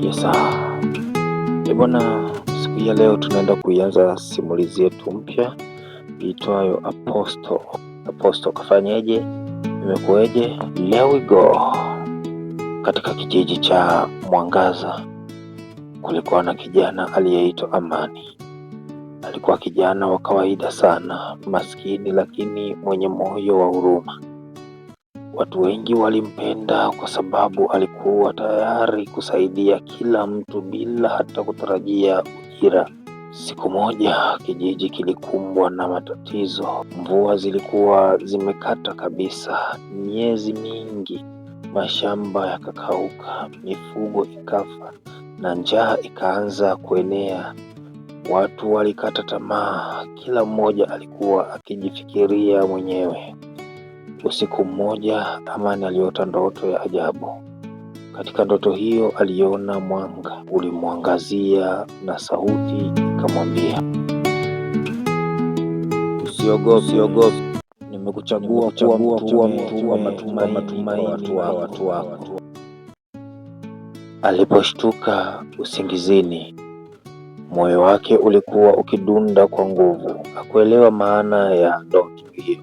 Yes, bwana, siku ya leo tunaenda kuianza simulizi yetu mpya iitwayo Apostle. Apostle kafanyeje? Imekuweje? Here we go. Katika kijiji cha Mwangaza kulikuwa na kijana aliyeitwa Amani. Alikuwa kijana wa kawaida sana, maskini lakini mwenye moyo wa huruma. Watu wengi walimpenda kwa sababu alikuwa tayari kusaidia kila mtu bila hata kutarajia ujira. Siku moja kijiji kilikumbwa na matatizo. Mvua zilikuwa zimekata kabisa, miezi mingi, mashamba yakakauka, mifugo ikafa na njaa ikaanza kuenea. Watu walikata tamaa, kila mmoja alikuwa akijifikiria mwenyewe. Usiku mmoja Amani aliota ndoto ya ajabu. Katika ndoto hiyo aliona mwanga ulimwangazia na sauti ikamwambia, usiogope, nimekuchagua kuwa mtu wa matumaini kwa watu wako. Aliposhtuka usingizini, moyo wake ulikuwa ukidunda kwa nguvu. Hakuelewa maana ya ndoto hiyo,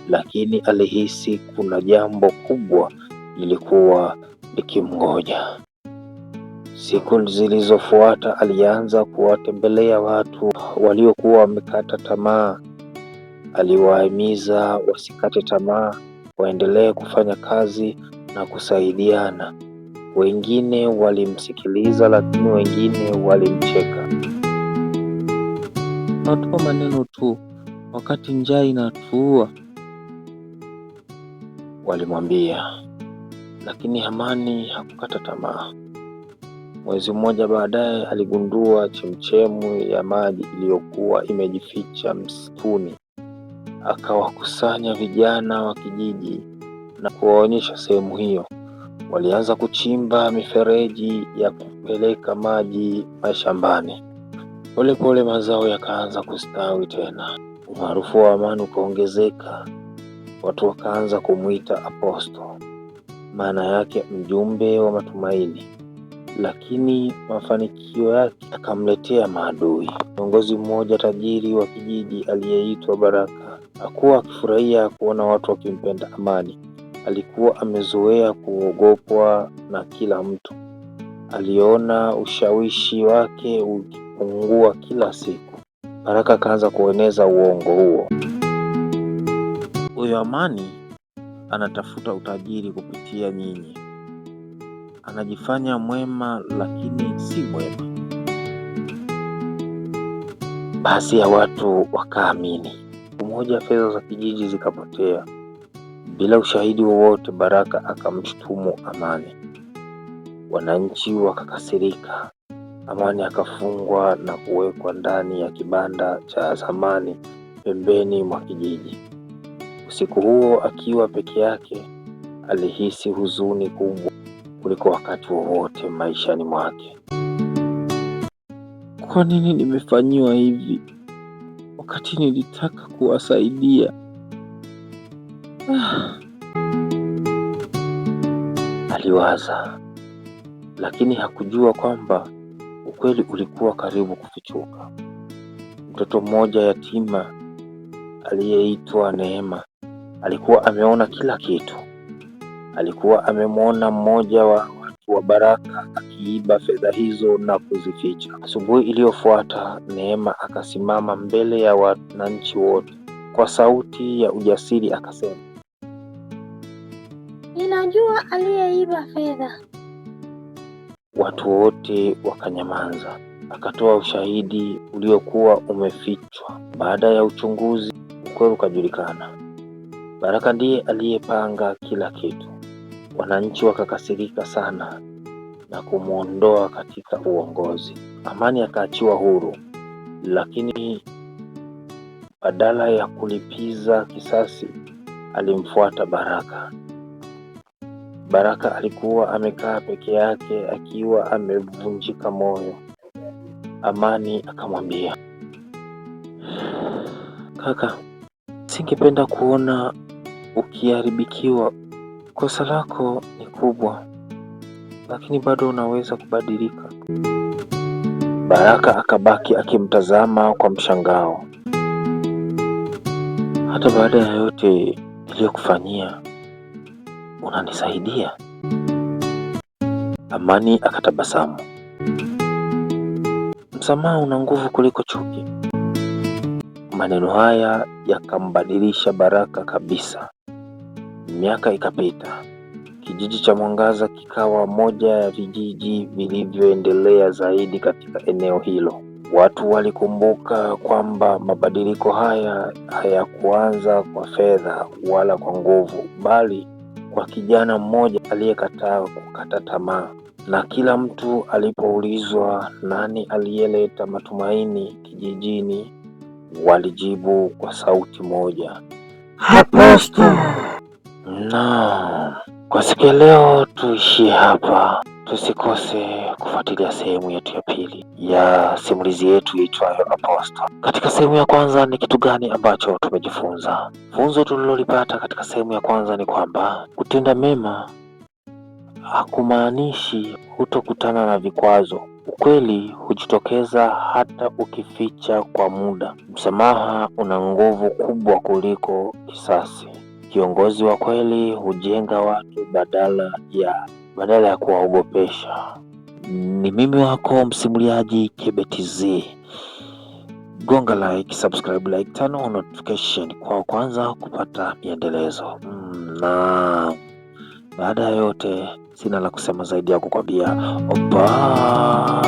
lakini alihisi kuna jambo kubwa lilikuwa likimngoja. Siku zilizofuata alianza kuwatembelea watu waliokuwa wamekata tamaa. Aliwahimiza wasikate tamaa, waendelee kufanya kazi na kusaidiana. Wengine walimsikiliza, lakini wengine walimcheka. Natupa maneno tu wakati njaa inatuua, walimwambia. Lakini Amani hakukata tamaa. Mwezi mmoja baadaye aligundua chemchemu ya maji iliyokuwa imejificha msituni. Akawakusanya vijana wa kijiji na kuwaonyesha sehemu hiyo. Walianza kuchimba mifereji ya kupeleka maji mashambani. Polepole mazao yakaanza kustawi tena. Umaarufu wa Amani ukaongezeka. Watu wakaanza kumuita Apostle, maana yake mjumbe wa matumaini. Lakini mafanikio yake akamletea maadui. Kiongozi mmoja tajiri wa kijiji aliyeitwa Baraka hakuwa akifurahia kuona watu wakimpenda Amani. Alikuwa amezoea kuogopwa na kila mtu. Aliona ushawishi wake ukipungua kila siku. Baraka akaanza kueneza uongo huo. Huyo Amani anatafuta utajiri kupitia nyinyi. Anajifanya mwema lakini si mwema. Baadhi ya watu wakaamini. Mmoja, fedha za kijiji zikapotea. Bila ushahidi wowote, Baraka akamshutumu Amani. Wananchi wakakasirika. Amani akafungwa na kuwekwa ndani ya kibanda cha zamani pembeni mwa kijiji. Usiku huo akiwa peke yake, alihisi huzuni kubwa kuliko wakati wowote maishani mwake. Kwa nini nimefanyiwa hivi wakati nilitaka kuwasaidia? Aliwaza, lakini hakujua kwamba ukweli ulikuwa karibu kufichuka. Mtoto mmoja yatima aliyeitwa Neema alikuwa ameona kila kitu. Alikuwa amemwona mmoja wa watu wa Baraka akiiba fedha hizo na kuzificha. Asubuhi iliyofuata, Neema akasimama mbele ya wananchi wote. Kwa sauti ya ujasiri akasema, ninajua aliyeiba fedha. Watu wote wakanyamaza. Akatoa ushahidi uliokuwa umefichwa. Baada ya uchunguzi, ukweli ukajulikana. Baraka ndiye aliyepanga kila kitu. Wananchi wakakasirika sana na kumwondoa katika uongozi. Amani akaachiwa huru, lakini badala ya kulipiza kisasi, alimfuata Baraka. Baraka alikuwa amekaa peke yake akiwa amevunjika moyo. Amani akamwambia, kaka, singependa kuona ukiharibikiwa. Kosa lako ni kubwa, lakini bado unaweza kubadilika. Baraka akabaki akimtazama kwa mshangao. Hata baada ya yote niliyokufanyia, unanisaidia? Amani akatabasamu. Msamaha una nguvu kuliko chuki. Maneno haya yakambadilisha Baraka kabisa. Miaka ikapita. Kijiji cha Mwangaza kikawa moja ya vijiji vilivyoendelea zaidi katika eneo hilo. Watu walikumbuka kwamba mabadiliko haya hayakuanza kwa fedha wala kwa nguvu, bali kwa kijana mmoja aliyekataa kukata tamaa. Na kila mtu alipoulizwa nani aliyeleta matumaini kijijini, walijibu kwa sauti moja, Apostle. Naam, kwa siku ya leo tuishie hapa. Tusikose kufuatilia sehemu yetu ya pili ya simulizi yetu iitwayo Apostle. Katika sehemu ya kwanza ni kitu gani ambacho tumejifunza? Funzo tulilolipata katika sehemu ya kwanza ni kwamba kutenda mema hakumaanishi hutokutana na vikwazo. Ukweli hujitokeza hata ukificha kwa muda. Msamaha una nguvu kubwa kuliko kisasi. Kiongozi wa kweli hujenga watu badala ya kuwaogopesha. Ni mimi wako msimuliaji KBTZ. Gonga like, subscribe, like, turn on notification kwa kwanza kupata miendelezo. Na baada ya yote sina la kusema zaidi ya kukwambia opa.